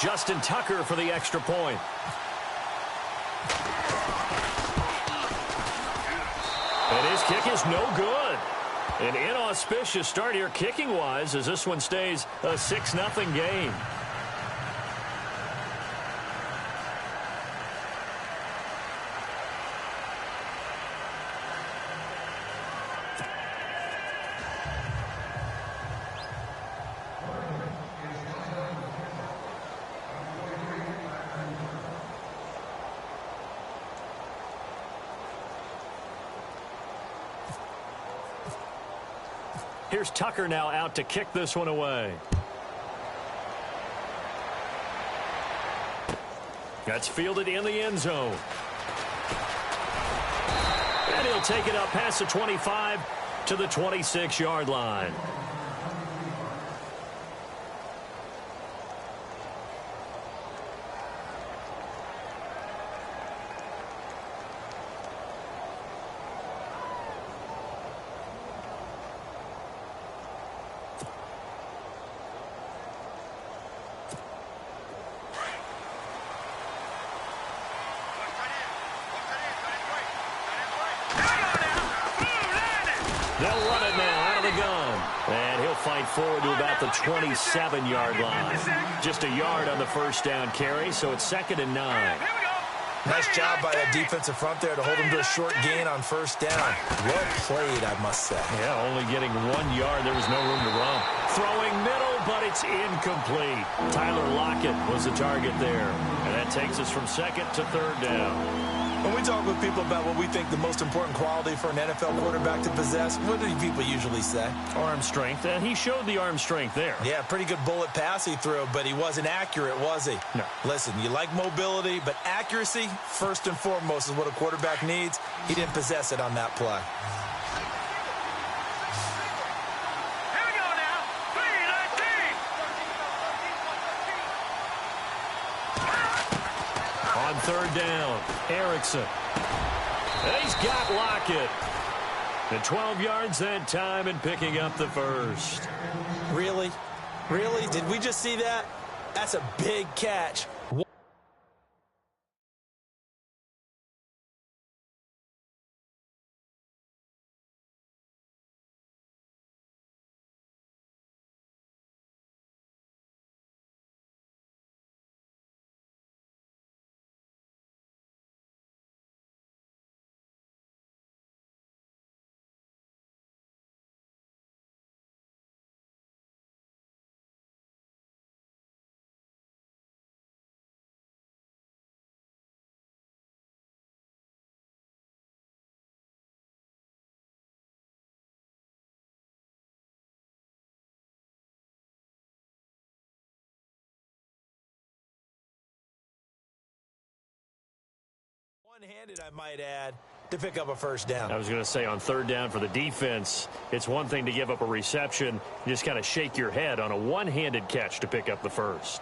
Justin Tucker for the extra point. And his kick is no good. An inauspicious start here kicking-wise as this one stays a 6-0 game. Here's Tucker now out to kick this one away. That's fielded in the end zone. And he'll take it up past the 25 to the 26-yard line. They'll run it now out of the gun. And he'll fight forward to about the 27-yard line. Just a yard on the first down carry, so it's 2nd and 9. Nice job by that defensive front there to hold him to a short gain on first down. Well played, I must say. Yeah, only getting 1 yard. There was no room to run. Throwing middle, but it's incomplete. Tyler Lockett was the target there. And that takes us from 2nd to 3rd down. When we talk with people about what we think the most important quality for an NFL quarterback to possess, what do people usually say? Arm strength, and he showed the arm strength there. Yeah, pretty good bullet pass he threw, but he wasn't accurate, was he? No. Listen, you like mobility, but accuracy, first and foremost, is what a quarterback needs. He didn't possess it on that play. On 3rd down, Erickson. And he's got Lockett. And 12 yards that time and picking up the first. Really? Really? Did we just see that? That's a big catch. One-handed, I might add, to pick up a first down. I was going to say on 3rd down for the defense, it's one thing to give up a reception. You just kind of shake your head on a one-handed catch to pick up the first.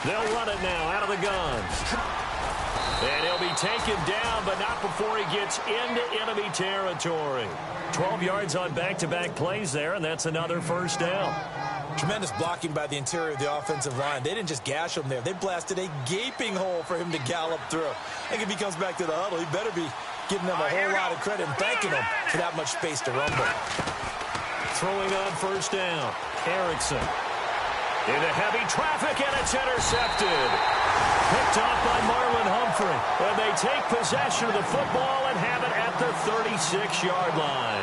They'll run it now out of the gun. And he'll be taken down, but not before he gets into enemy territory. 12 yards on back-to-back plays there, and that's another first down. Tremendous blocking by the interior of the offensive line. They didn't just gash him there. They blasted a gaping hole for him to gallop through. I think if he comes back to the huddle, he better be giving them a whole lot of credit and thanking them for that much space to rumble. Throwing on first down, Erickson. Into heavy traffic, and it's intercepted. Picked off by Marlon Humphrey. And they take possession of the football and have it at the 36-yard line.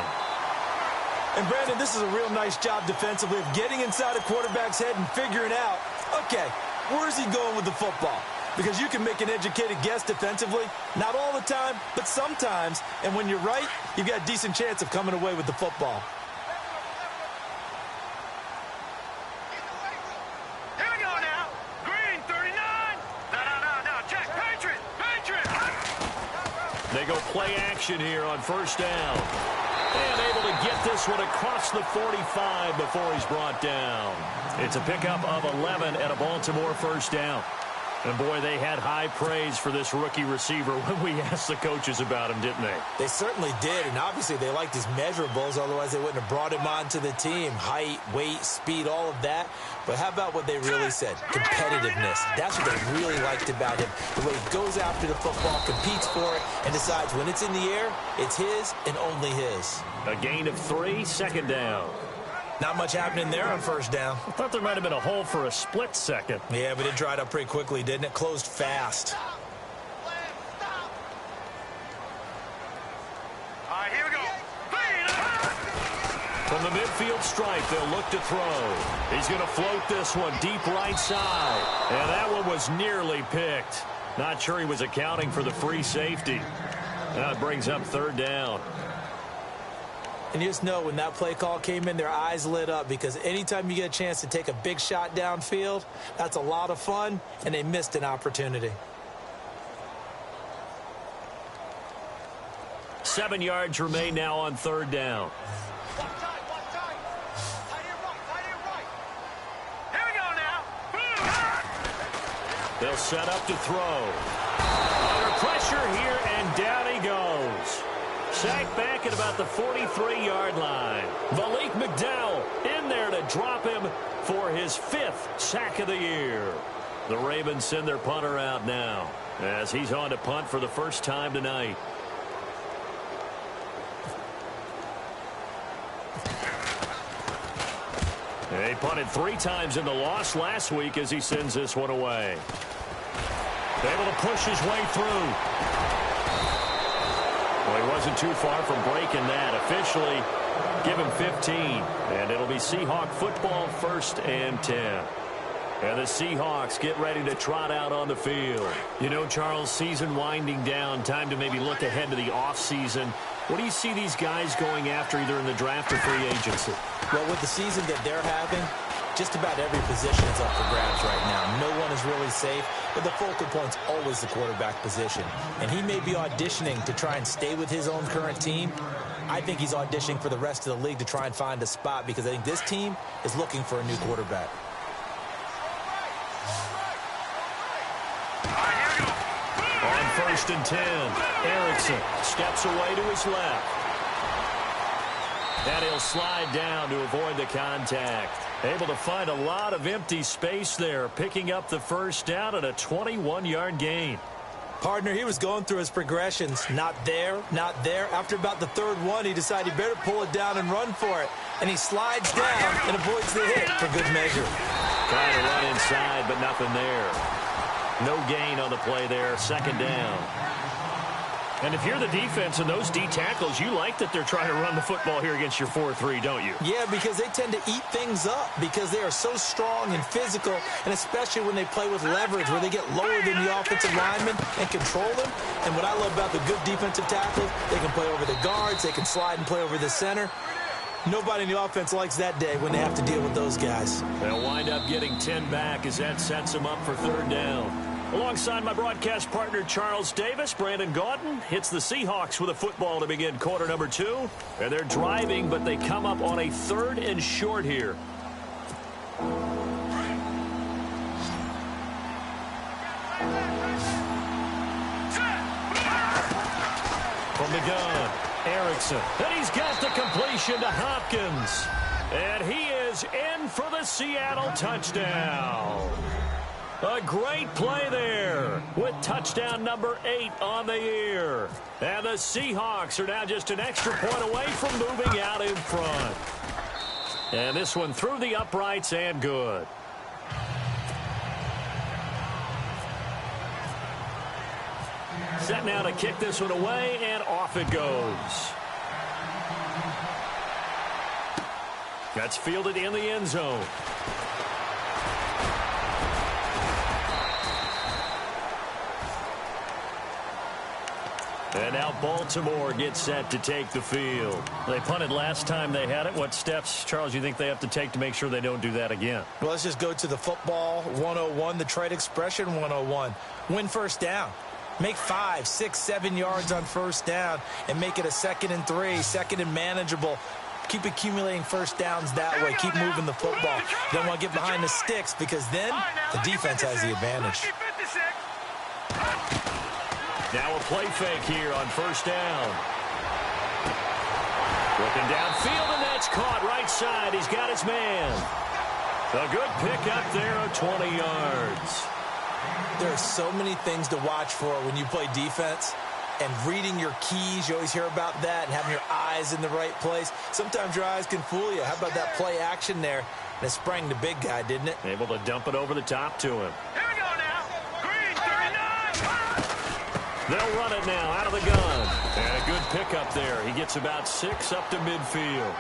And, Brandon, this is a real nice job defensively of getting inside a quarterback's head and figuring out, okay, where's he going with the football? Because you can make an educated guess defensively. Not all the time, but sometimes. And when you're right, you've got a decent chance of coming away with the football. They They go play action here on first down. And able to get this one across the 45 before he's brought down. It's a pickup of 11 at a Baltimore first down. And, boy, they had high praise for this rookie receiver when we asked the coaches about him, didn't they? They certainly did, and obviously they liked his measurables. Otherwise, they wouldn't have brought him onto the team. Height, weight, speed, all of that. But how about what they really said? Competitiveness. That's what they really liked about him. The way he goes after the football, competes for it, and decides when it's in the air, it's his and only his. A gain of 3, second down. Not much happening there on first down. I thought there might have been a hole for a split second. Yeah, but it dried up pretty quickly, didn't it? Closed fast. All right, here we go. From the midfield stripe, they'll look to throw. He's going to float this one deep right side. And that one was nearly picked. Not sure he was accounting for the free safety. That brings up third down. And you just know when that play call came in, their eyes lit up, because anytime you get a chance to take a big shot downfield, that's a lot of fun, and they missed an opportunity. 7 yards remain now on third down. One time. Tight end right. Here we go now. They'll set up to throw. Under pressure here, and down he goes. Sacked back at about the 43-yard line. Malik McDowell in there to drop him for his 5th sack of the year. The Ravens send their punter out now as he's on to punt for the first time tonight. They punted 3 times in the loss last week as he sends this one away. Able to push his way through. Well, he wasn't too far from breaking that. Officially, give him 15. And it'll be Seahawk football, 1st and 10. And the Seahawks get ready to trot out on the field. You know, Charles, season winding down, time to maybe look ahead to the offseason. What do you see these guys going after either in the draft or free agency? Well, with the season that they're having, just about every position is up for grabs right now. No one is really safe, but the focal point's always the quarterback position. And he may be auditioning to try and stay with his own current team. I think he's auditioning for the rest of the league to try and find a spot, because I think this team is looking for a new quarterback. On 1st and 10, Erickson steps away to his left. And he'll slide down to avoid the contact. Able to find a lot of empty space there, picking up the first down at a 21-yard gain. Partner, he was going through his progressions. Not there, not there. After about the 3rd one, he decided he better pull it down and run for it. And he slides down and avoids the hit for good measure. Trying to run inside, but nothing there. No gain on the play there, 2nd down. And if you're the defense and those D tackles, you like that they're trying to run the football here against your 4-3, don't you? Yeah, because they tend to eat things up, because they are so strong and physical, and especially when they play with leverage, where they get lower than the offensive linemen and control them. And what I love about the good defensive tackles, they can play over the guards, they can slide and play over the center. Nobody in the offense likes that day when they have to deal with those guys. They'll wind up getting 10 back as that sets them up for 3rd down. Alongside my broadcast partner, Charles Davis, Brandon Gaudin hits the Seahawks with a football to begin quarter number 2. And they're driving, but they come up on a 3rd and short here. From the gun, Erickson. And he's got the completion to Hopkins. And he is in for the Seattle touchdown. A great play there with touchdown number 8 on the year. And the Seahawks are now just an extra point away from moving out in front. And this one through the uprights and good. Set now to kick this one away, and off it goes. That's fielded in the end zone. And now Baltimore gets set to take the field. They punted last time they had it. What steps, Charles, you think they have to take to make sure they don't do that again? Well, let's just go to the football 101, the trade expression 101. Win first down. Make 5, 6, 7 yards on first down and make it a 2nd and 3, 2nd and manageable. Keep accumulating first downs that way. Keep moving the football. You don't want to get behind the sticks because then the defense has the advantage. Now a play fake here on first down. Looking downfield, and that's caught right side. He's got his man. A good pickup there of 20 yards. There are so many things to watch for when you play defense. And reading your keys, you always hear about that, and having your eyes in the right place. Sometimes your eyes can fool you. How about that play action there? And it sprang the big guy, didn't it? Able to dump it over the top to him. Here we go now. Green 39. They'll run it now out of the gun. And a good pickup there. He gets about 6 up to midfield.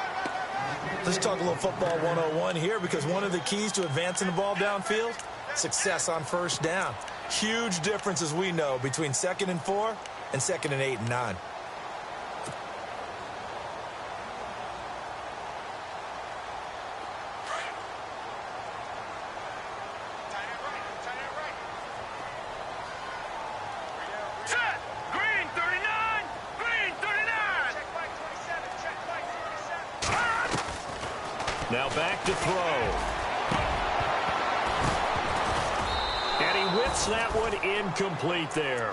Let's talk a little football 101 here, because one of the keys to advancing the ball downfield, success on first down. Huge difference, as we know, between 2nd and 4 and 2nd and 8 and 9. Set. Green 39. Green 39. Check by 27. Check by 27. Now back to throw. And he whips that one incomplete there.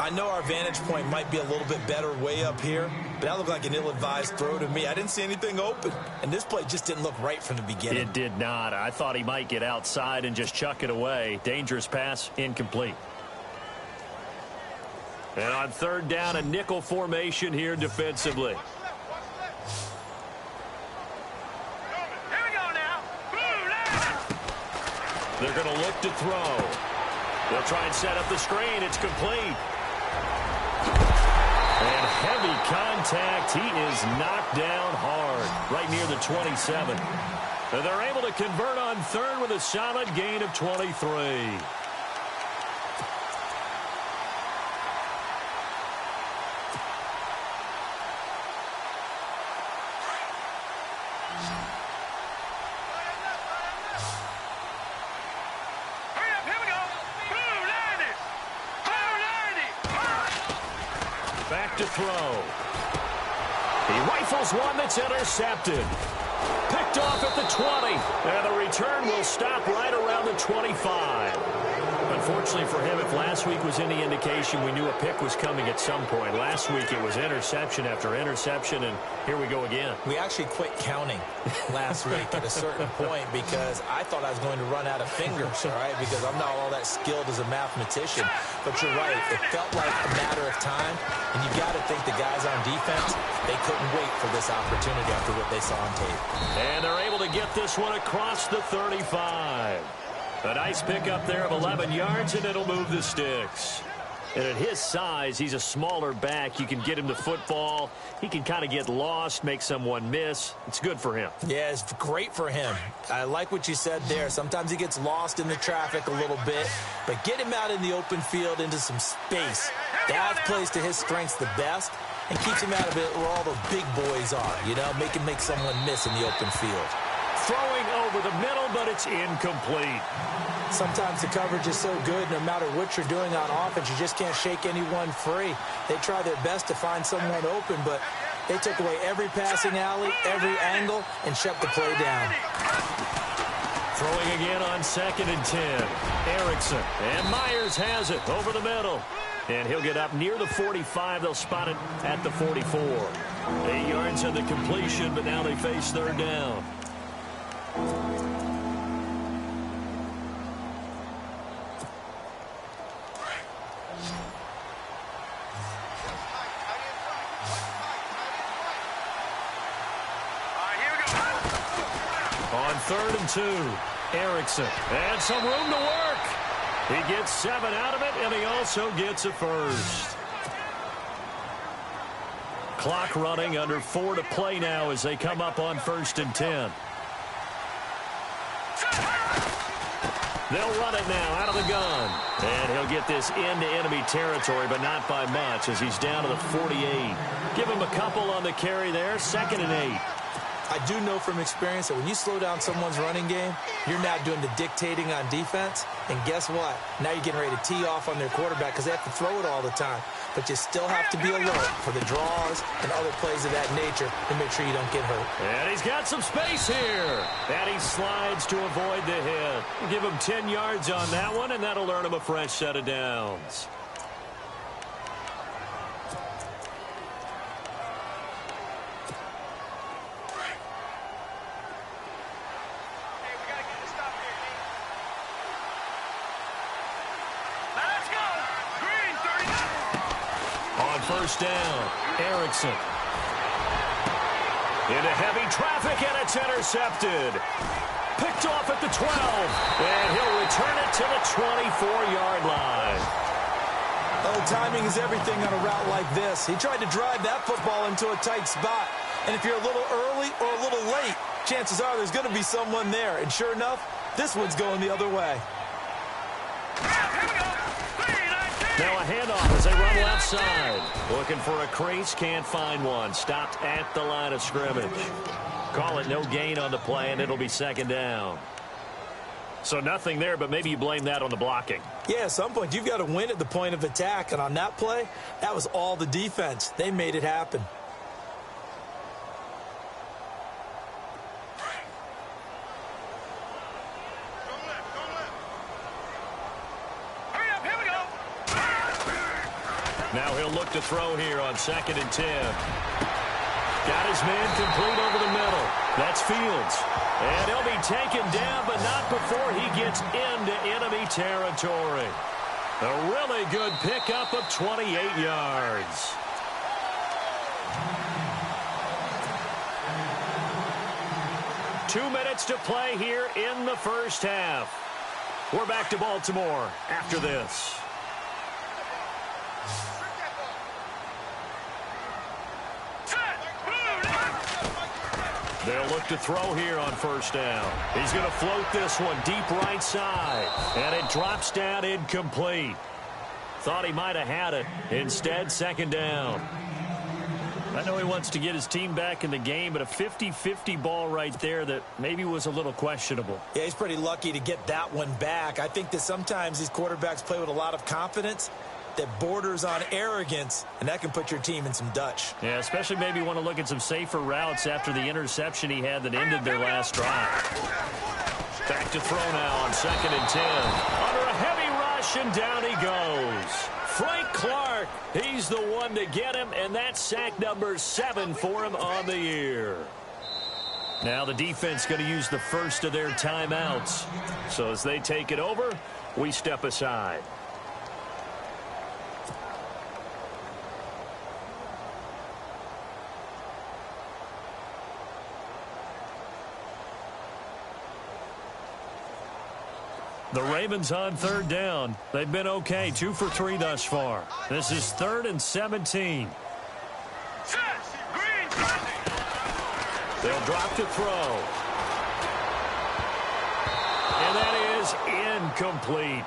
I know our vantage point might be a little bit better way up here, but that looked like an ill-advised throw to me. I didn't see anything open, and this play just didn't look right from the beginning. It did not. I thought he might get outside and just chuck it away. Dangerous pass, incomplete. And on third down, a nickel formation here defensively. Here we go now. Blue line. They're going to look to throw. They'll try and set up the screen. It's complete. And heavy contact. He is knocked down hard right near the 27. And they're able to convert on third with a solid gain of 23. To throw. He rifles one that's intercepted. Picked off at the 20. And the return will stop right around the 25. Unfortunately for him, if last week was any indication, we knew a pick was coming at some point. Last week it was interception after interception, and here we go again. We actually quit counting last week at a certain point because I thought I was going to run out of fingers, all right, because I'm not all that skilled as a mathematician. But you're right. It felt like a matter of time, and you got to think the guys on defense, they couldn't wait for this opportunity after what they saw on tape. And they're able to get this one across the 35. A nice pickup there of 11 yards, and it'll move the sticks. And at his size, he's a smaller back. You can get him the football. He can kind of get lost, make someone miss. It's good for him. Yeah, it's great for him. I like what you said there. Sometimes he gets lost in the traffic a little bit, but get him out in the open field into some space. That plays to his strengths the best and keeps him out of it where all those big boys are, you know, make someone miss in the open field. Throwing over the middle, but it's incomplete. Sometimes the coverage is so good, no matter what you're doing on offense, you just can't shake anyone free. They try their best to find someone open, but they took away every passing alley, every angle, and shut the play down. Throwing again on 2nd and 10. Erickson, and Myers has it over the middle. And he'll get up near the 45. They'll spot it at the 44. 8 yards on the completion, but now they face third down. On 3rd and 2, Erickson. And some room to work. He gets 7 out of it, and he also gets a first. Clock running, under 4 to play now as they come up on 1st and 10. They'll run it now out of the gun. And he'll get this into enemy territory, but not by much as he's down to the 48. Give him a couple on the carry there. 2nd and 8. I do know from experience that when you slow down someone's running game, you're now doing the dictating on defense. And guess what? Now you're getting ready to tee off on their quarterback because they have to throw it all the time. But you still have to be alert for the draws and other plays of that nature to make sure you don't get hurt. And he's got some space here. And he slides to avoid the hit. Give him 10 yards on that one, and that'll earn him a fresh set of downs. First down, Erickson. Into heavy traffic, and it's intercepted. Picked off at the 12, and he'll return it to the 24-yard line. Oh, timing is everything on a route like this. He tried to drive that football into a tight spot. And if you're a little early or a little late, chances are there's going to be someone there. And sure enough, this one's going the other way. Now a handoff as they run left side. Looking for a crease, can't find one. Stopped at the line of scrimmage. Call it no gain on the play, and it'll be second down. So nothing there, but maybe you blame that on the blocking. Yeah, at some point you've got to win at the point of attack. And on that play, that was all the defense. They made it happen. Now he'll look to throw here on 2nd and 10. Got his man complete over the middle. That's Fields. And he'll be taken down, but not before he gets into enemy territory. A really good pickup of 28 yards. Two minutes to play here in the first half. We're back to Baltimore after this. They'll look to throw here on first down. He's going to float this one deep right side. And it drops down incomplete. Thought he might have had it. Instead, second down. I know he wants to get his team back in the game, but a 50-50 ball right there that maybe was a little questionable. Yeah, he's pretty lucky to get that one back. I think that sometimes these quarterbacks play with a lot of confidence that borders on arrogance, and that can put your team in some Dutch. Yeah, especially maybe want to look at some safer routes after the interception he had that ended their last drive. Back to throw now on 2nd and 10. Under a heavy rush, and down he goes. Frank Clark, he's the one to get him, and that's sack number 7 for him on the year. Now the defense going to use the first of their timeouts. So as they take it over, we step aside. The Ravens on third down. They've been okay, 2 for 3 thus far. This is 3rd and 17. They'll drop to throw. And that is incomplete.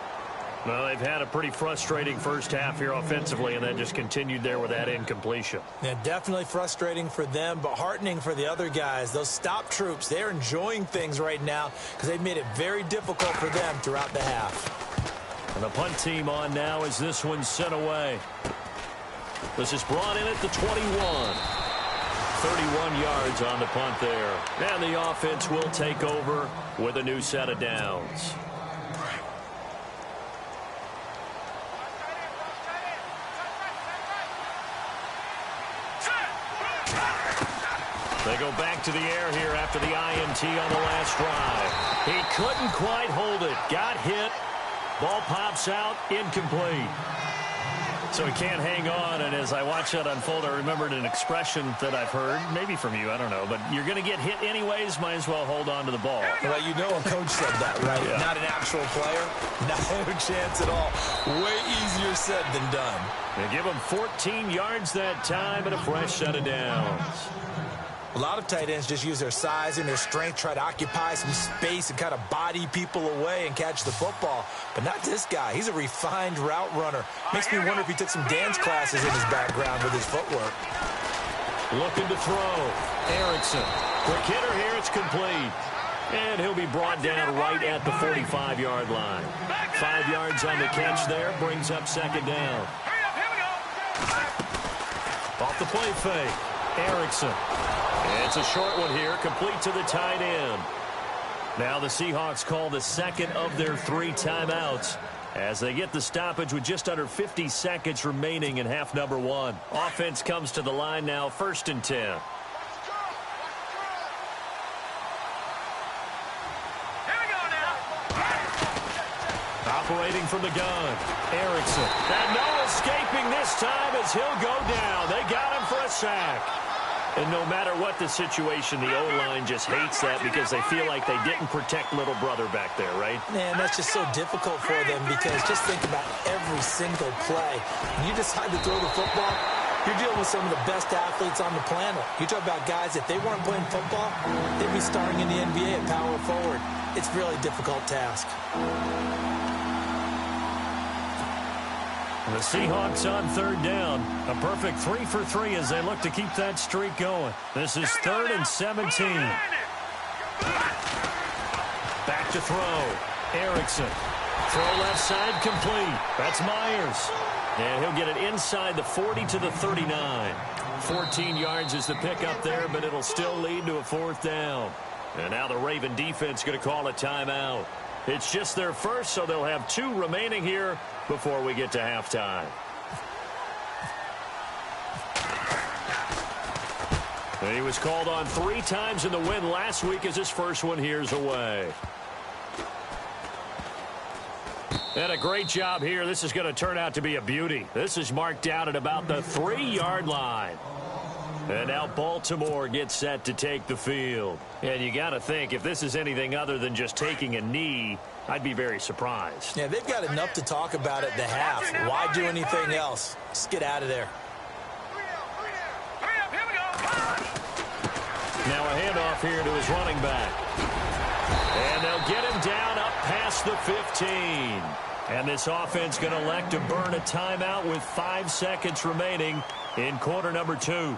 Well, they've had a pretty frustrating first half here offensively, and then just continued there with that incompletion. Yeah, definitely frustrating for them, but heartening for the other guys. Those stop troops, they're enjoying things right now because they've made it very difficult for them throughout the half. And the punt team on now as this one's sent away. This is brought in at the 21. 31 yards on the punt there. And the offense will take over with a new set of downs. They go back to the air here after the INT on the last drive. He couldn't quite hold it. Got hit. Ball pops out. Incomplete. So he can't hang on, and as I watch that unfold, I remembered an expression that I've heard, maybe from you, I don't know, but you're going to get hit anyways, might as well hold on to the ball. Well, you know a coach said that, right? Yeah. Not an actual player. No chance at all. Way easier said than done. They give him 14 yards that time and a fresh set of downs. A lot of tight ends just use their size and their strength, try to occupy some space and kind of body people away and catch the football. But not this guy. He's a refined route runner. Makes me wonder if he took some dance classes in his background with his footwork. Looking to throw. Erickson. Quick hitter here. It's complete. And he'll be brought down right at the 45-yard line. 5 yards on the catch there. Brings up second down. Off the play fake. Erickson. It's a short one here. Complete to the tight end. Now the Seahawks call the second of their 3 timeouts as they get the stoppage with just under 50 seconds remaining in half number 1. Offense comes to the line now, 1st and 10. Operating from the gun, Erickson. And no escaping this time as he'll go down. They got him for a sack. And no matter what the situation, the O-line just hates that because they feel like they didn't protect little brother back there, right? Man, that's just so difficult for them because just think about every single play. When you decide to throw the football, you're dealing with some of the best athletes on the planet. You talk about guys, if they weren't playing football, they'd be starring in the NBA at power forward. It's a really difficult task. The Seahawks on 3rd down. A perfect 3 for 3 as they look to keep that streak going. This is 3rd and 17. Back to throw. Erickson. Throw left side complete. That's Myers. And he'll get it inside the 40 to the 39. 14 yards is the pickup there, but it'll still lead to a 4th down. And now the Raven defense going to call a timeout. It's just their first, so they'll have 2 remaining here before we get to halftime. And he was called on 3 times in the win last week as his first one here's away. And a great job here. This is going to turn out to be a beauty. This is marked out at about the 3-yard line. And now Baltimore gets set to take the field. And you got to think, if this is anything other than just taking a knee, I'd be very surprised. Yeah, they've got enough to talk about at the half. Why do anything else? Just get out of there. Now a handoff here to his running back. And they'll get him down up past the 15. And this offense going to elect to burn a timeout with 5 seconds remaining in quarter number 2.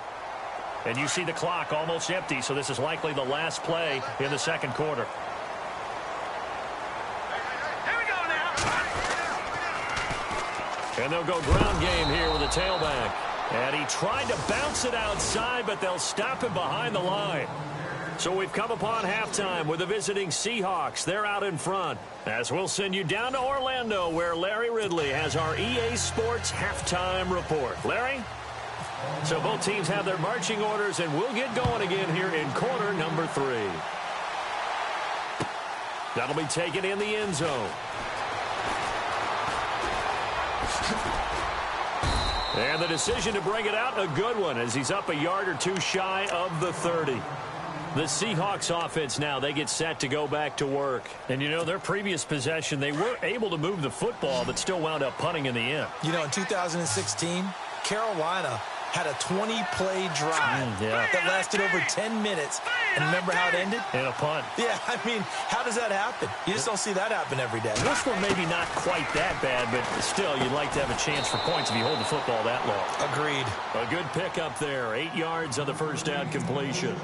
And you see the clock almost empty, so this is likely the last play in the second quarter. Here we go now. And they'll go ground game here with a tailback. And he tried to bounce it outside, but they'll stop him behind the line. So we've come upon halftime with the visiting Seahawks. They're out in front. As we'll send you down to Orlando, where Larry Ridley has our EA Sports halftime report. Larry? So both teams have their marching orders, and we'll get going again here in quarter number 3. That'll be taken in the end zone. And the decision to bring it out, a good one, as he's up a yard or 2 shy of the 30. The Seahawks offense now, they get set to go back to work. And, you know, their previous possession, they were able to move the football, but still wound up punting in the end. You know, in 2016, Carolina had a 20-play drive that lasted over 10 minutes. And remember how it ended? In a punt. Yeah, I mean, how does that happen? You just don't see that happen every day. This one maybe not quite that bad, but still, you'd like to have a chance for points if you hold the football that long. Agreed. A good pickup there. 8 yards on the first down completion.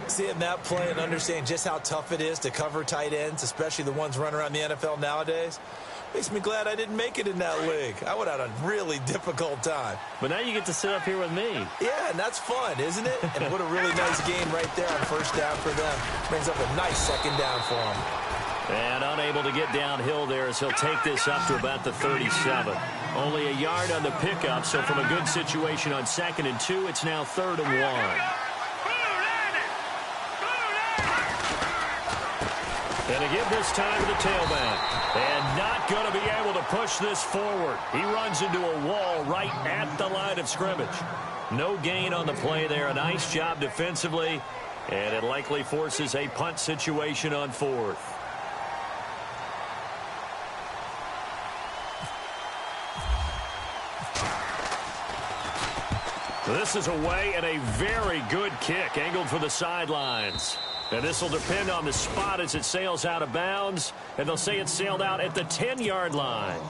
Seeing that play and understanding just how tough it is to cover tight ends, especially the ones running around the NFL nowadays, makes me glad I didn't make it in that league. I would have had a really difficult time. But now you get to sit up here with me. Yeah, and that's fun, isn't it? And what a really nice game right there on first down for them. Brings up a nice second down for them. And unable to get downhill there as he'll take this up to about the 37. Only a yard on the pickup, so from a good situation on 2nd and 2, it's now 3rd and 1. And again this time to the tailback. And not going to be able to push this forward. He runs into a wall right at the line of scrimmage. No gain on the play there. A nice job defensively. And it likely forces a punt situation on 4th. This is away and a very good kick angled for the sidelines. And this will depend on the spot as it sails out of bounds. And they'll say it sailed out at the 10-yard line.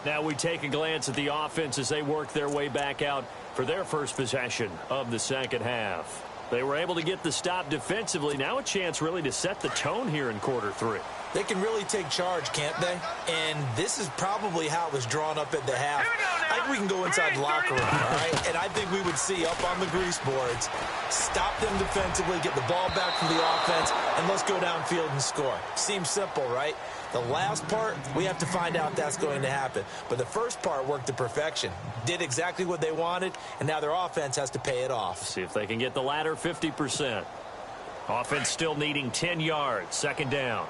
Now we take a glance at the offense as they work their way back out for their first possession of the second half. They were able to get the stop defensively. Now a chance really to set the tone here in quarter three. They can really take charge, can't they? And this is probably how it was drawn up at the half. I think we can go inside the locker room, all right? And I think we would see up on the grease boards, stop them defensively, get the ball back from the offense, and let's go downfield and score. Seems simple, right? The last part, we have to find out if that's going to happen. But the first part worked to perfection. Did exactly what they wanted, and now their offense has to pay it off. See if they can get the latter 50%. Offense still needing 10 yards. Second down.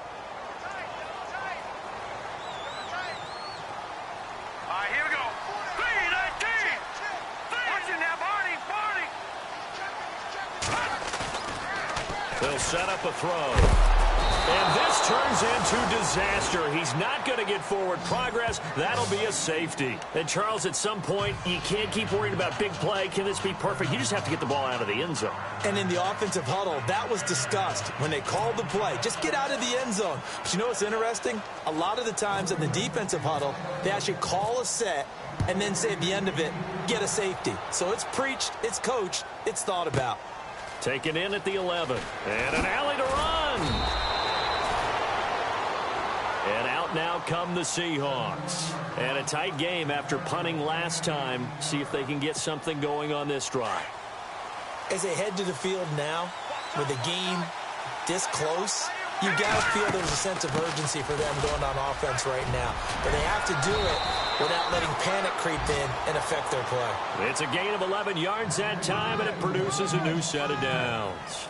They'll set up a throw. And this turns into disaster. He's not going to get forward progress. That'll be a safety. And, Charles, at some point, you can't keep worrying about big play. Can this be perfect? You just have to get the ball out of the end zone. And in the offensive huddle, that was discussed when they called the play. Just get out of the end zone. But you know what's interesting? A lot of the times in the defensive huddle, they actually call a set and then say at the end of it, get a safety. So it's preached, it's coached, it's thought about. Taken in at the 11. And an alley to run. And out now come the Seahawks. And a tight game after punting last time. See if they can get something going on this drive. As they head to the field now, with the game this close, you got to feel there's a sense of urgency for them going on offense right now. But they have to do it without letting panic creep in and affect their play. It's a gain of 11 yards that time, and it produces a new set of downs.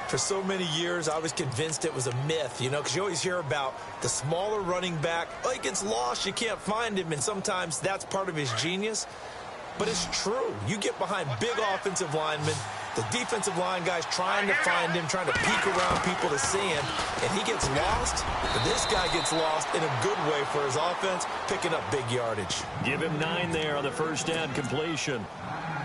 For so many years, I was convinced it was a myth, you know, because you always hear about the smaller running back. Oh, he gets lost, you can't find him, and sometimes that's part of his genius. But it's true. You get behind big offensive linemen, the defensive line guys trying to find him, trying to peek around people to see him, and he gets lost. But this guy gets lost in a good way for his offense, picking up big yardage. Give him 9 there on the first down completion.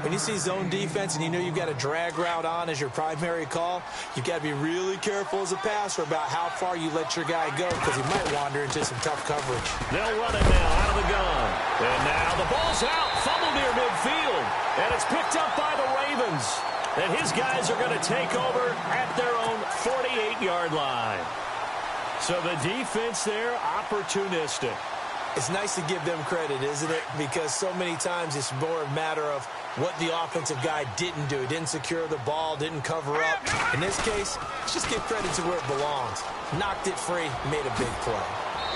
When you see zone defense and you know you've got a drag route on as your primary call, you've got to be really careful as a passer about how far you let your guy go because he might wander into some tough coverage. They'll run it now out of the gun. And now the ball's out, fumbled near midfield, and it's picked up by the Ravens. And his guys are going to take over at their own 48-yard line. So the defense there, opportunistic. It's nice to give them credit, isn't it? Because so many times it's more a matter of what the offensive guy didn't do. Didn't secure the ball, didn't cover up. In this case, let's just give credit to where it belongs. Knocked it free, made a big play.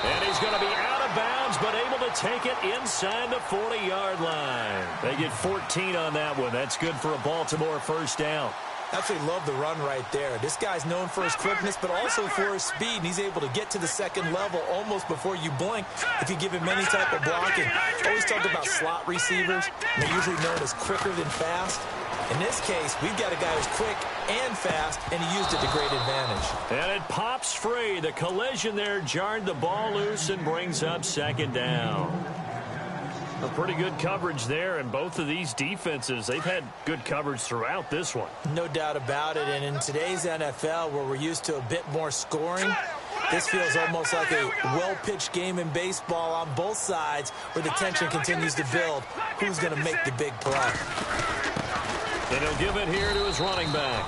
And he's going to be out of bounds, but able to take it inside the 40-yard line. They get 14 on that one. That's good for a Baltimore first down. Absolutely love the run right there. This guy's known for his quickness, but also for his speed. And he's able to get to the second level almost before you blink if you give him any type of blocking. Always talk about slot receivers. They're usually known as quicker than fast. In this case, we've got a guy who's quick and fast, and he used it to great advantage. And it pops free. The collision there jarred the ball loose and brings up second down. A pretty good coverage there, and both of these defenses, they've had good coverage throughout this one. No doubt about it, and in today's NFL, where we're used to a bit more scoring, this feels almost like a well-pitched game in baseball on both sides, where the tension continues to build. Who's going to make the big play? And he'll give it here to his running back.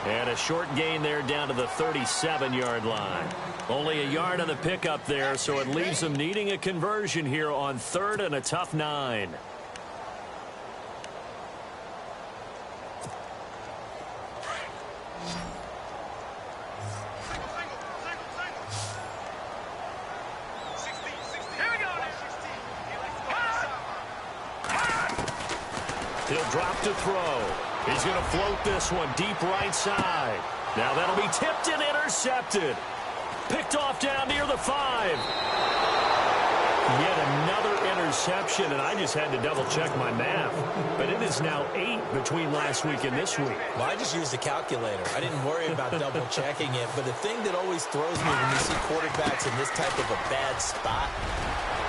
And a short gain there down to the 37-yard line. Only a yard on the pickup there, so it leaves them needing a conversion here on 3rd and a tough 9. He'll drop to throw. He's going to float this one deep right side. Now that'll be tipped and intercepted. Picked off down near the 5. Yet another interception, and I just had to double-check my math. But it is now 8 between last week and this week. Well, I just used a calculator. I didn't worry about double-checking it. But the thing that always throws me when you see quarterbacks in this type of a bad spot,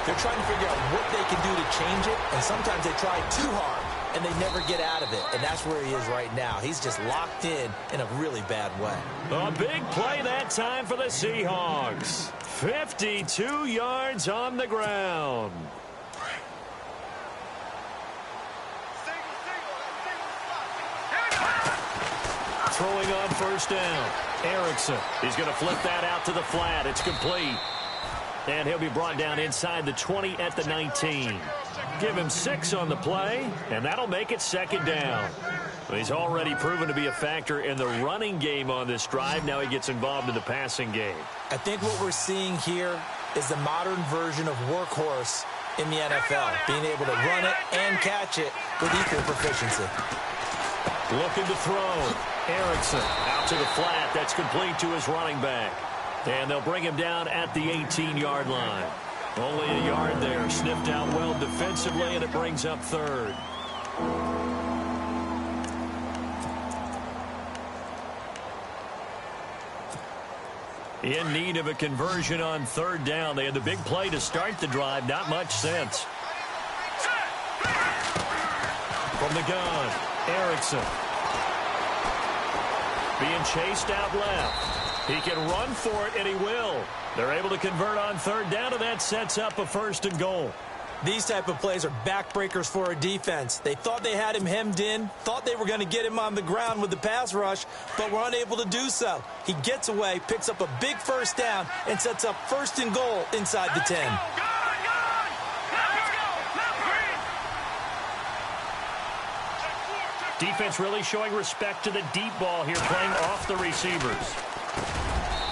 they're trying to figure out what they can do to change it, and sometimes they try too hard, and they never get out of it. And that's where he is right now. He's just locked in a really bad way. A big play that time for the Seahawks. 52 yards on the ground. throwing on first down. Erickson. He's going to flip that out to the flat. It's complete. And he'll be brought down inside the 20 at the 19. Give him 6 on the play, and that'll make it second down. He's already proven to be a factor in the running game on this drive. Now he gets involved in the passing game. I think what we're seeing here is the modern version of workhorse in the NFL, being able to run it and catch it with equal proficiency. Looking to throw. Erickson out to the flat. That's complete to his running back. And they'll bring him down at the 18-yard line. Only a yard there. Sniffed out well defensively, and it brings up third. In need of a conversion on third down. They had the big play to start the drive. Not much sense. From the gun, Erickson. Being chased out left. He can run for it, and he will. They're able to convert on third down, and that sets up a 1st and goal. These type of plays are backbreakers for a defense. They thought they had him hemmed in, thought they were going to get him on the ground with the pass rush, but were unable to do so. He gets away, picks up a big first down, and sets up 1st and goal inside the 10. Defense really showing respect to the deep ball here, playing off the receivers.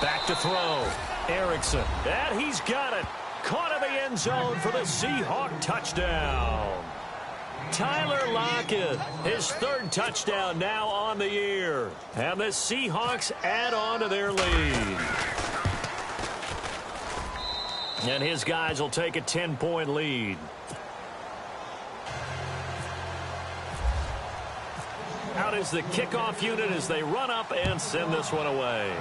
Back to throw. Erickson. And he's got it. Caught in the end zone for the Seahawk touchdown. Tyler Lockett, his 3rd touchdown now on the year. And the Seahawks add on to their lead. And his guys will take a 10-point lead. Out is the kickoff unit as they run up and send this one away.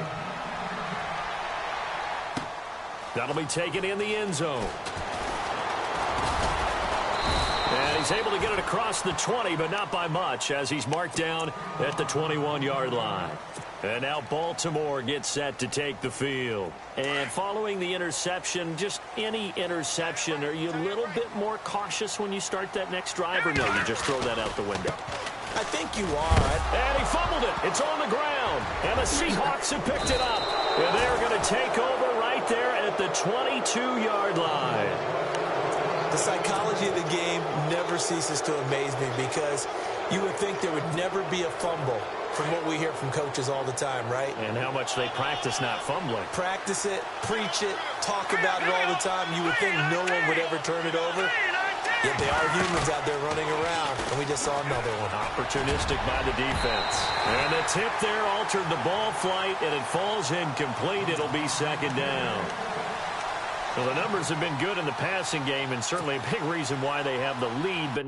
That'll be taken in the end zone. And he's able to get it across the 20, but not by much, as he's marked down at the 21-yard line. And now Baltimore gets set to take the field. And following the interception, just any interception, are you a little bit more cautious when you start that next drive, or no, you just throw that out the window? I think you are. And he fumbled it. It's on the ground. And the Seahawks have picked it up. And they're going to take over right there at the 22-yard line. The psychology of the game never ceases to amaze me, because you would think there would never be a fumble from what we hear from coaches all the time, right? And how much they practice not fumbling. Practice it, preach it, talk about it all the time. You would think no one would ever turn it over. Yet they are humans out there running around, and we just saw another one. Opportunistic by the defense. And the tip there altered the ball flight, and it falls incomplete. It'll be second down. Well, the numbers have been good in the passing game, and certainly a big reason why they have the lead, but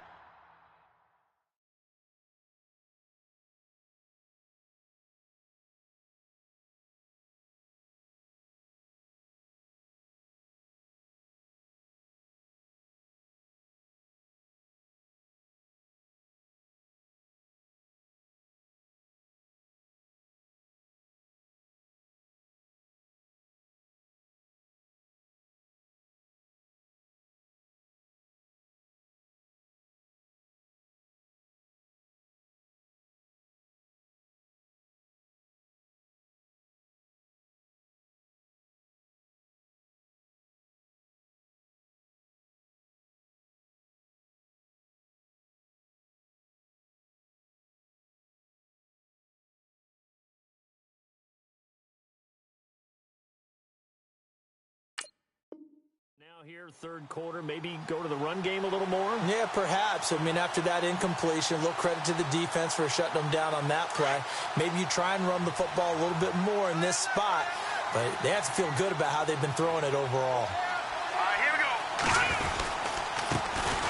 now here, third quarter, maybe go to the run game a little more? Yeah, perhaps. I mean, after that incompletion, a little credit to the defense for shutting them down on that play. Maybe you try and run the football a little bit more in this spot, but they have to feel good about how they've been throwing it overall. All right, here we go.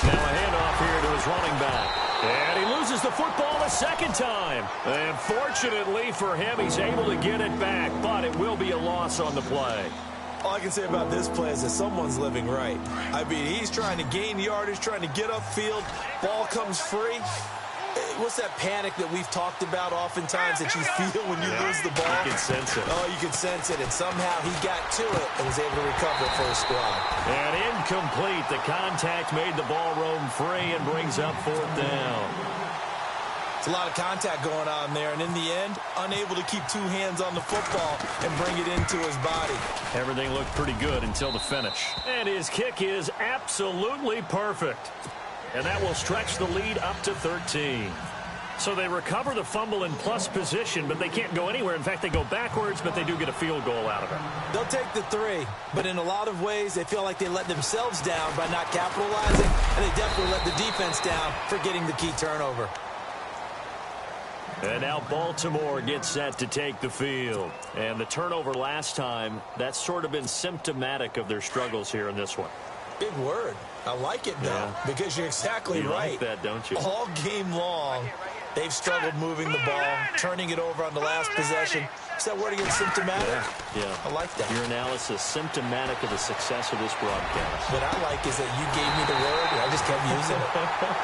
Now a handoff here to his running back. And he loses the football a second time. And fortunately for him, he's able to get it back, but it will be a loss on the play. All I can say about this play is that someone's living right. I mean, he's trying to gain yardage, trying to get upfield. Ball comes free. What's that panic that we've talked about oftentimes that you feel when you lose the ball? You can sense it. Oh, you can sense it. And somehow he got to it and was able to recover it for his squad. And incomplete. The contact made the ball roam free and brings up fourth down. It's a lot of contact going on there, and in the end, unable to keep two hands on the football and bring it into his body. Everything looked pretty good until the finish. And his kick is absolutely perfect. And that will stretch the lead up to 13. So they recover the fumble in plus position, but they can't go anywhere. In fact, they go backwards, but they do get a field goal out of it. They'll take the 3, but in a lot of ways, they feel like they let themselves down by not capitalizing, and they definitely let the defense down for getting the key turnover. And now Baltimore gets set to take the field. And the turnover last time, that's sort of been symptomatic of their struggles here in this one. Big word. I like it, though, because you're exactly right. You like that, don't you? All game long, they've struggled moving the ball, turning it over on the last possession. Is that word again, symptomatic? Yeah. I like that. Your analysis, symptomatic of the success of this broadcast. What I like is that you gave me the word, and I just kept using it.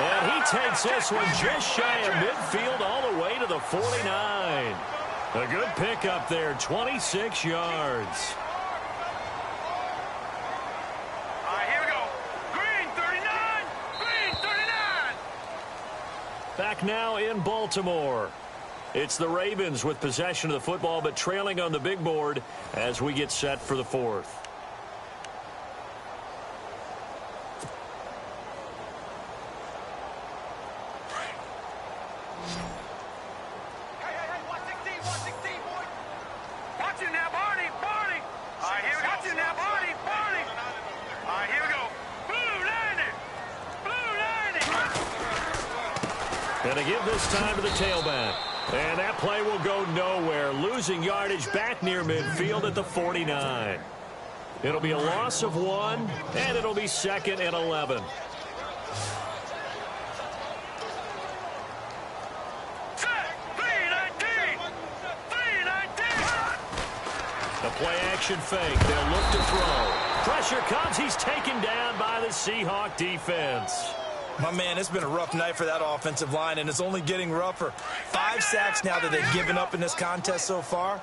And he takes this one just shy of midfield all the way to the 49. A good pickup there, 26 yards. All right, here we go. Green 39. Green 39. Back now in Baltimore. It's the Ravens with possession of the football, but trailing on the big board as we get set for the fourth. Going to give this time to the tailback. And that play will go nowhere, losing yardage back near midfield at the 49. It'll be a loss of 1, and it'll be 2nd and 11. The play-action fake. They'll look to throw. Pressure comes. He's taken down by the Seahawk defense. My man, it's been a rough night for that offensive line, and it's only getting rougher. 5 sacks now that they've given up in this contest so far.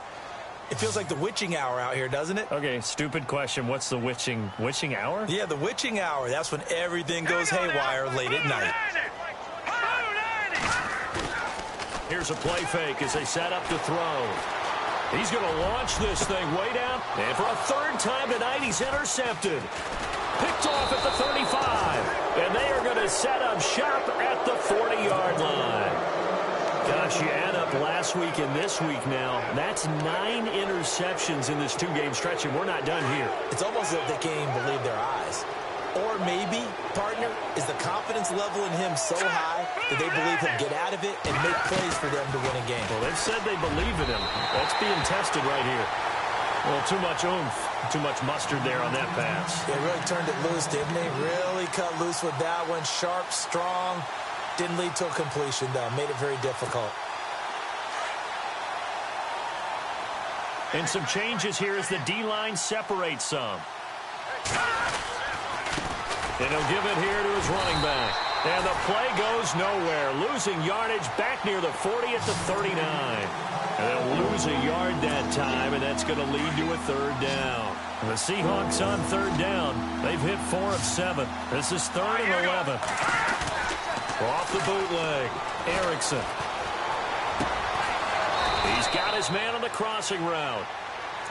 It feels like the witching hour out here, doesn't it? Okay, stupid question. What's the witching hour? Yeah, the witching hour. That's when everything goes haywire late at night. Here's a play fake as they set up to throw. He's going to launch this thing way down. And for a 3rd time tonight, he's intercepted. Picked off at the 35. And they are going to set up shop at the 40-yard line. Gosh, you add up last week and this week now. That's 9 interceptions in this 2-game stretch, and we're not done here. It's almost as if they can't even believe their eyes. Or maybe, partner, is the confidence level in him so high that they believe he'll get out of it and make plays for them to win a game. Well, they've said they believe in him. That's being tested right here. Well, too much oomph, too much mustard there on that pass. They really turned it loose, didn't they? Really cut loose with that one. Sharp, strong. Didn't lead to a completion, though. Made it very difficult. And some changes here as the D-line separates some. And he'll give it here to his running back. And the play goes nowhere. Losing yardage back near the 40 at the 39. And they'll lose a yard that time, and that's going to lead to a 3rd down. And the Seahawks on 3rd down. They've hit 4 of 7. This is 3rd and 11. Off the bootleg. Erickson. He's got his man on the crossing route.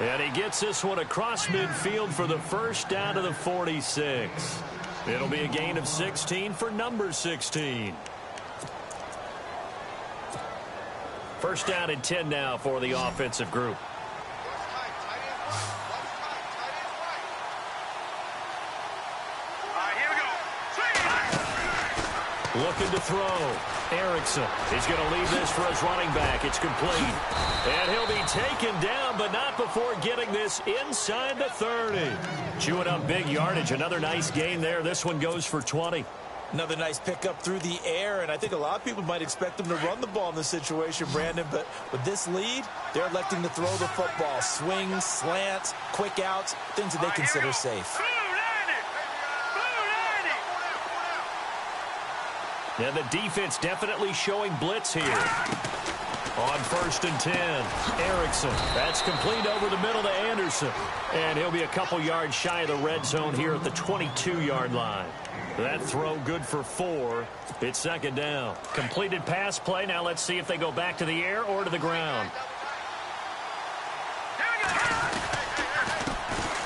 And he gets this one across midfield for the 1st down to the 46. It'll be a gain of 16 for number 16. 1st down and 10 now for the offensive group. Looking to throw. Erickson is going to leave this for his running back. It's complete. And he'll be taken down, but not before getting this inside the 30. Chewing up big yardage. Another nice gain there. This one goes for 20. Another nice pickup through the air, and I think a lot of people might expect them to run the ball in this situation, Brandon, but with this lead, they're electing to throw the football. Swings, slants, quick outs, things that they consider safe. And the defense definitely showing blitz here. On 1st and 10, Erickson. That's complete over the middle to Anderson. And he'll be a couple yards shy of the red zone here at the 22-yard line. That throw good for 4. It's second down. Completed pass play. Now let's see if they go back to the air or to the ground.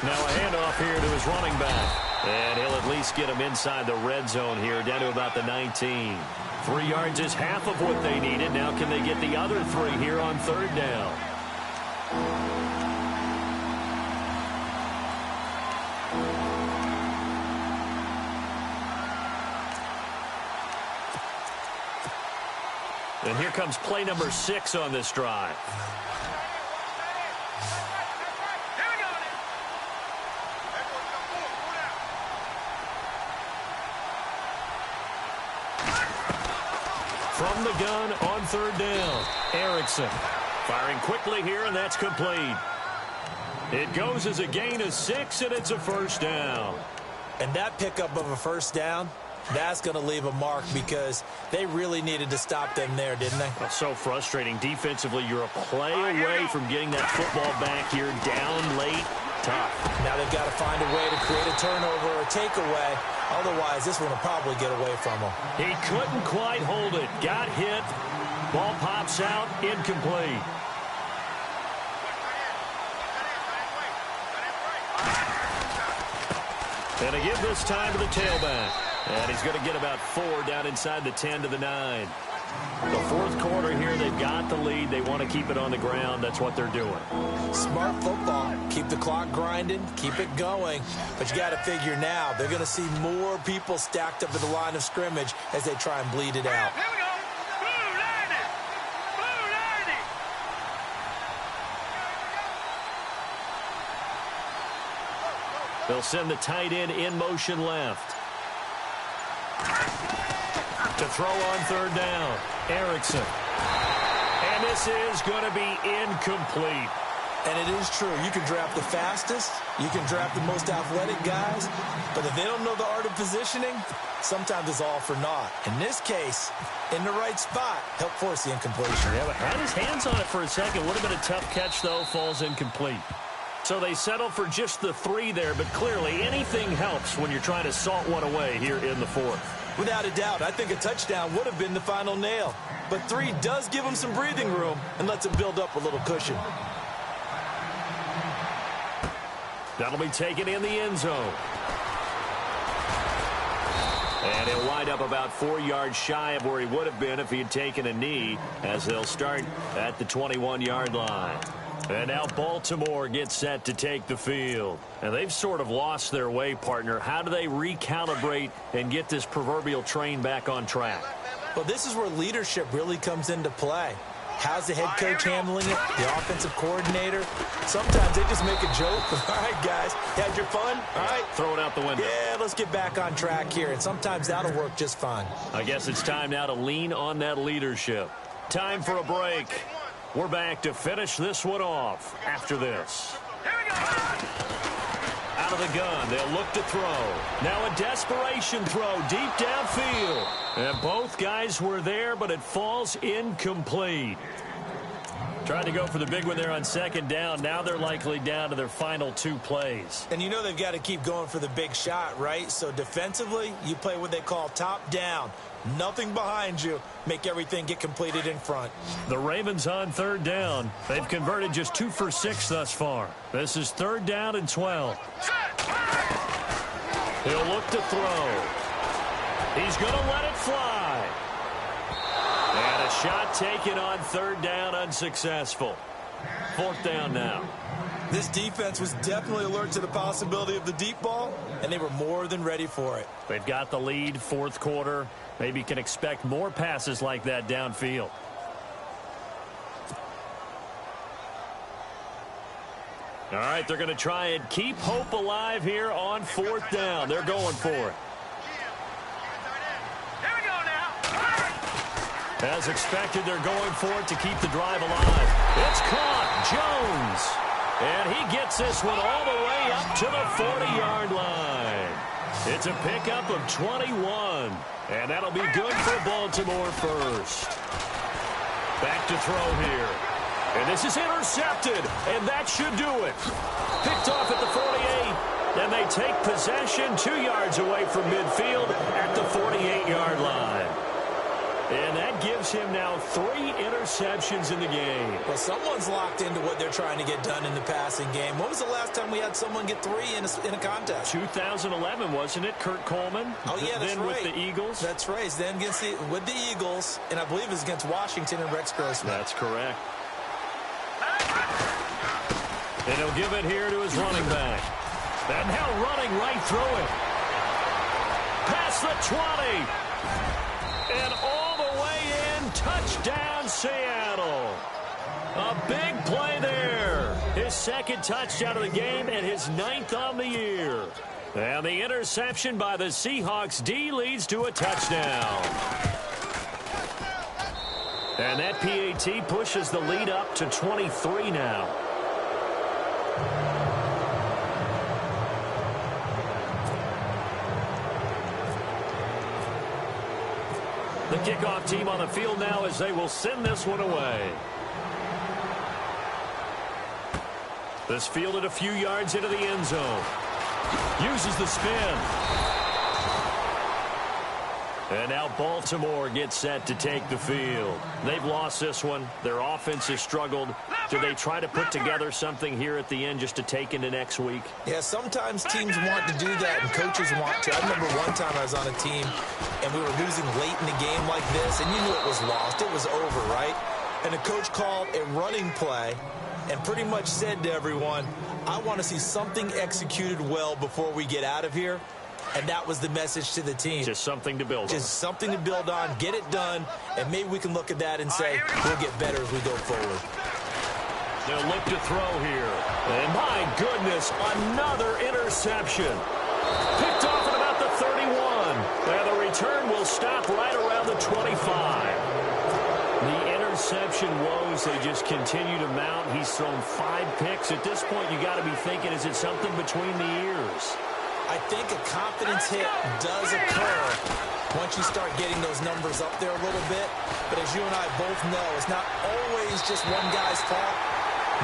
Now a handoff here to his running back. And he'll at least get him inside the red zone here, down to about the 19. 3 yards is half of what they needed. Now can they get the other 3 here on third down? And here comes play number 6 on this drive. From the gun on third down, Erickson firing quickly here, and that's complete. It goes as a gain of 6, and it's a first down. And that pickup of a first down, that's going to leave a mark because they really needed to stop them there, didn't they? Well, so frustrating. Defensively, you're a play away from getting that football back here, down late. Tough. Now they've got to find a way to create a turnover or a takeaway. Otherwise, this one will probably get away from him. He couldn't quite hold it. Got hit. Ball pops out. Incomplete. And a give this time to the tailback. And he's going to get about 4 down inside the 10 to the 9. The fourth quarter here, they've got the lead. They want to keep it on the ground. That's what they're doing. Smart football. Keep the clock grinding. Keep it going. But you got to figure now, they're going to see more people stacked up at the line of scrimmage as they try and bleed it out. Here we go. Blue 90. Blue 90. They'll send the tight end in motion left. To throw on third down, Erickson. And this is going to be incomplete. And it is true. You can draft the fastest. You can draft the most athletic guys. But if they don't know the art of positioning, sometimes it's all for naught. In this case, in the right spot, help force the incompletion. Yeah, but had his hands on it for a second. Would have been a tough catch, though. Falls incomplete. So they settle for just the 3 there, but clearly anything helps when you're trying to salt one away here in the fourth. Without a doubt, I think a touchdown would have been the final nail. But 3 does give them some breathing room and lets them build up a little cushion. That'll be taken in the end zone. And he'll wind up about 4 yards shy of where he would have been if he had taken a knee, as they'll start at the 21-yard line. And now Baltimore gets set to take the field. And they've sort of lost their way, partner. How do they recalibrate and get this proverbial train back on track? Well, this is where leadership really comes into play. How's the head coach handling it? The offensive coordinator? Sometimes they just make a joke. All right, guys, had your fun? All right. Throw it out the window. Yeah, let's get back on track here. And sometimes that'll work just fine. I guess it's time now to lean on that leadership. Time for a break. We're back to finish this one off after this. Here we go. Out of the gun, they'll look to throw. Now a desperation throw deep downfield. And both guys were there, but it falls incomplete. Trying to go for the big one there on second down. Now they're likely down to their final 2 plays. And you know they've got to keep going for the big shot, right? So defensively, you play what they call top down. Nothing behind you. Make everything get completed in front. The Ravens on third down. They've converted just 2 for 6 thus far. This is third down and 12. He'll look to throw. He's going to let it fly. And a shot taken on third down, unsuccessful. Fourth down now. This defense was definitely alert to the possibility of the deep ball, and they were more than ready for it. They've got the lead, fourth quarter. Maybe can expect more passes like that downfield. All right, they're going to try and keep hope alive here on fourth down. They're going for it. Here we go now. As expected, they're going for it to keep the drive alive. It's caught. Jones. And he gets this one all the way up to the 40-yard line. It's a pickup of 21. And that'll be good for Baltimore first. Back to throw here. And this is intercepted. And that should do it. Picked off at the 48. And they take possession 2 yards away from midfield at the 48-yard line. And that gives him now 3 interceptions in the game. Well, someone's locked into what they're trying to get done in the passing game. When was the last time we had someone get 3 in a contest? 2011, wasn't it, Kurt Coleman? Oh, yeah, that's then right. With the Eagles? That's right. Then with the Eagles, and I believe it was against Washington and Rex Grossman. That's correct. And he'll give it here to his running back. And now running right through it. Past the 20. And all the way in, touchdown Seattle. A big play there. His second touchdown of the game and his 9th on the year. And the interception by the Seahawks D leads to a touchdown. And that PAT pushes the lead up to 23 now. The kickoff team on the field now as they will send this one away. This fielded a few yards into the end zone. Uses the spin. And now Baltimore gets set to take the field. They've lost this one. Their offense has struggled. Do they try to put together something here at the end just to take into next week? Yeah, sometimes teams want to do that and coaches want to. I remember one time I was on a team and we were losing late in the game like this, and you knew it was lost. It was over, right? And the coach called a running play and pretty much said to everyone, I want to see something executed well before we get out of here. And that was the message to the team. Just something to build on. Just something to build on, get it done, and maybe we can look at that and say, we'll get better as we go forward. They'll look to throw here. And my goodness, another interception. Picked off at about the 31. And the return will stop right around the 25. The interception woes, they just continue to mount. He's thrown 5 picks. At this point, you got to be thinking, is it something between the ears? I think a confidence hit does occur once you start getting those numbers up there a little bit. But as you and I both know, it's not always just one guy's fault.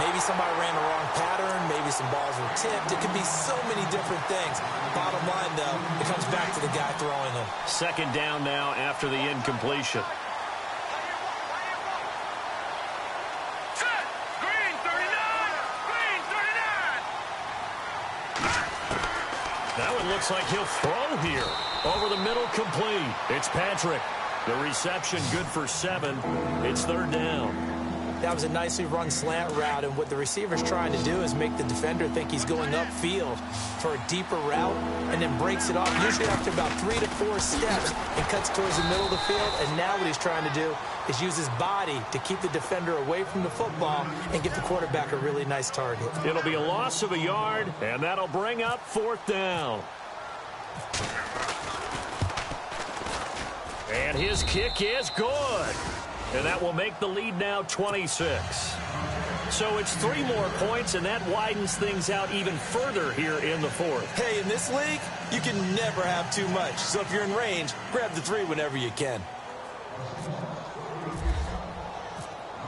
Maybe somebody ran the wrong pattern. Maybe some balls were tipped. It could be so many different things. Bottom line, though, it comes back to the guy throwing them. Second down now after the incompletion. Now it looks like he'll throw here. Over the middle, complete. It's Patrick. The reception good for 7. It's third down. That was a nicely run slant route, and what the receiver's trying to do is make the defender think he's going upfield for a deeper route, and then breaks it off, usually after about 3 to 4 steps, and cuts towards the middle of the field. And now what he's trying to do is use his body to keep the defender away from the football and get the quarterback a really nice target. It'll be a loss of a yard, and that'll bring up 4th down. And his kick is good. And that will make the lead now 26. So it's 3 more points, and that widens things out even further here in the 4th. Hey, in this league, you can never have too much. So if you're in range, grab the 3 whenever you can.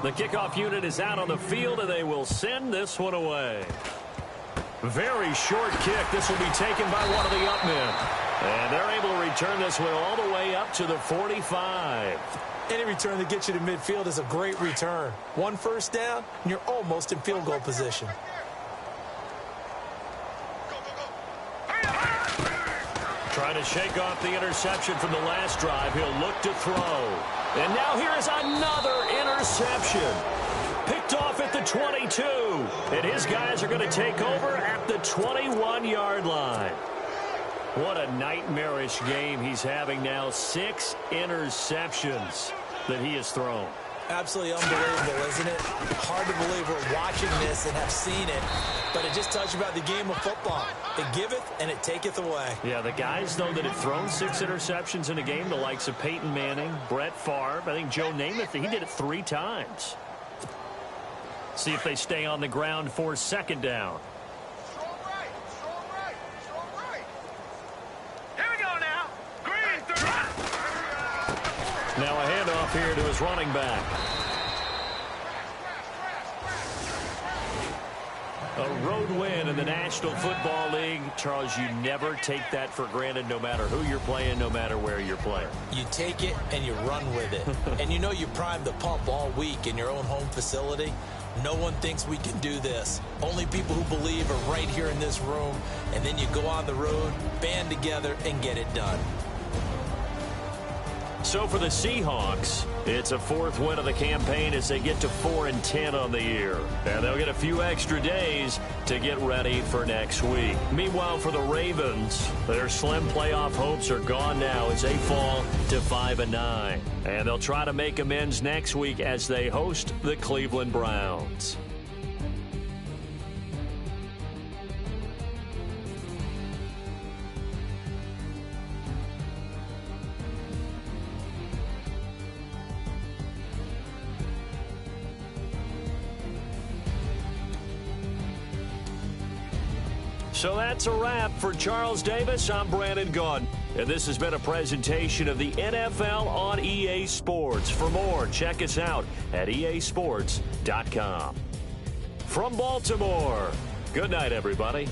The kickoff unit is out on the field, and they will send this one away. Very short kick. This will be taken by one of the up men. And they're able to return this one all the way up to the 45. Any return that gets you to midfield is a great return. 1 first down, and you're almost in field goal position. Trying to shake off the interception from the last drive. He'll look to throw. And now here is another interception. Picked off at the 22. And his guys are going to take over at the 21-yard line. What a nightmarish game he's having now. 6 interceptions that he has thrown. Absolutely unbelievable, isn't it? Hard to believe we're watching this and have seen it, but it just tells you about the game of football. It giveth and it taketh away. Yeah, the guys, though, that have thrown 6 interceptions in a game, the likes of Peyton Manning, Brett Favre, I think Joe Namath, he did it 3 times. See if they stay on the ground for 2nd down. Now a handoff here to his running back. A road win in the National Football League. Charles, you never take that for granted no matter who you're playing, no matter where you're playing. You take it and you run with it. And you know you primed the pump all week in your own home facility. No one thinks we can do this. Only people who believe are right here in this room. And then you go on the road, band together, and get it done. So for the Seahawks, it's a fourth win of the campaign as they get to 4-10 on the year. And they'll get a few extra days to get ready for next week. Meanwhile, for the Ravens, their slim playoff hopes are gone now as they fall to 5-9. And they'll try to make amends next week as they host the Cleveland Browns. So that's a wrap. For Charles Davis, I'm Brandon Gaudin. And this has been a presentation of the NFL on EA Sports. For more, check us out at easports.com. From Baltimore, good night, everybody.